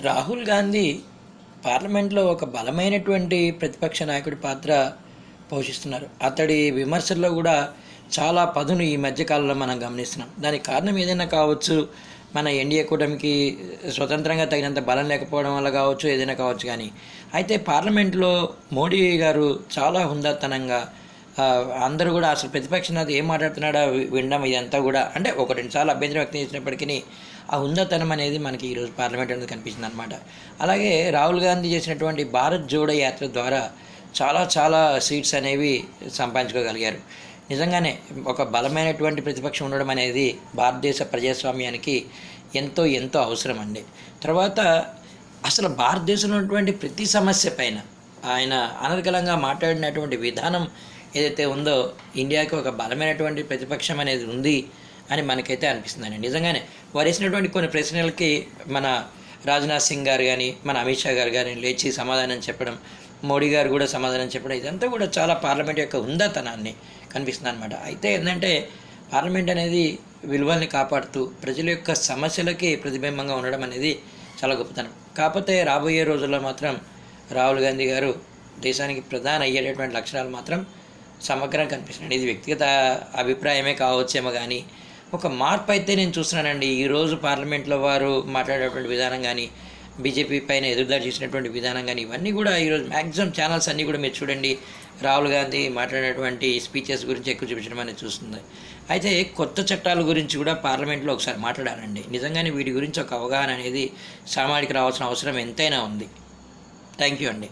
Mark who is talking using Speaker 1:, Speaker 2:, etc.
Speaker 1: రాహుల్ గాంధీ పార్లమెంట్లో ఒక బలమైనటువంటి ప్రతిపక్ష నాయకుడి పాత్ర పోషిస్తున్నారు. అతడి విమర్శల్లో కూడా చాలా పదును ఈ మధ్యకాలంలో మనం గమనిస్తున్నాం. దానికి కారణం ఏదైనా కావచ్చు, మన ఎన్డీఏ కూటమికి స్వతంత్రంగా తగినంత బలం లేకపోవడం వల్ల కావచ్చు, ఏదైనా కావచ్చు. కానీ అయితే పార్లమెంట్లో మోడీ గారు చాలా హుందాతనంగా అందరూ కూడా అసలు ప్రతిపక్ష నేత ఏం మాట్లాడుతున్నాడో వినడం, ఇదంతా కూడా అంటే ఒక రెండు సార్లు అభ్యంతరం వ్యక్తం చేసినప్పటికీ ఆ హుందాతనం అనేది మనకి ఈరోజు పార్లమెంట్ అనేది కనిపిస్తుంది అనమాట. అలాగే రాహుల్ గాంధీ చేసినటువంటి భారత్ జోడో యాత్ర ద్వారా చాలా చాలా సీట్స్ అనేవి సంపాదించుకోగలిగారు. నిజంగానే ఒక బలమైనటువంటి ప్రతిపక్షం ఉండడం అనేది భారతదేశ ప్రజాస్వామ్యానికి ఎంతో ఎంతో అవసరం అండి. తర్వాత అసలు భారతదేశంలో ఉన్నటువంటి ప్రతి సమస్య పైన ఆయన అనర్గళంగా మాట్లాడినటువంటి విధానం ఏదైతే ఉందో, ఇండియాకి ఒక బలమైనటువంటి ప్రతిపక్షం అనేది ఉంది అని మనకైతే అనిపిస్తుందండి. నిజంగానే వారు వేసినటువంటి కొన్ని ప్రశ్నలకి మన రాజ్నాథ్ సింగ్ గారు కానీ, మన అమిత్ షా గారు కానీ లేచి సమాధానం చెప్పడం, మోడీ గారు కూడా సమాధానం చెప్పడం, ఇదంతా కూడా చాలా పార్లమెంట్ యొక్క ఉందాతనాన్ని కనిపిస్తుంది అనమాట. అయితే ఏంటంటే పార్లమెంట్ అనేది విలువల్ని కాపాడుతూ ప్రజల యొక్క సమస్యలకి ప్రతిబింబంగా ఉండడం అనేది చాలా గొప్పతనం. కాకపోతే రాబోయే రోజుల్లో మాత్రం రాహుల్ గాంధీ గారు దేశానికి ప్రధాన అయ్యేటటువంటి లక్షణాలు మాత్రం సమగ్రంగా కనిపిస్తున్నాయి. ఇది వ్యక్తిగత అభిప్రాయమే కావచ్చేమో కానీ ఒక మార్పు అయితే నేను చూస్తున్నానండి. ఈరోజు పార్లమెంట్లో వారు మాట్లాడేటువంటి విధానం కానీ, బీజేపీ పైన ఎదురుదాడి చేసినటువంటి విధానం కానీ, ఇవన్నీ కూడా ఈరోజు మ్యాక్సిమం ఛానల్స్ అన్నీ కూడా మీరు చూడండి, రాహుల్ గాంధీ మాట్లాడేటువంటి స్పీచెస్ గురించి ఎక్కువ చూపించడం అనేది చూస్తుంది. అయితే కొత్త చట్టాల గురించి కూడా పార్లమెంట్లో ఒకసారి మాట్లాడారండి. నిజంగానే వీటి గురించి ఒక అవగాహన అనేది సామాజిక రావాల్సిన అవసరం ఎంతైనా ఉంది. థ్యాంక్ యూ అండి.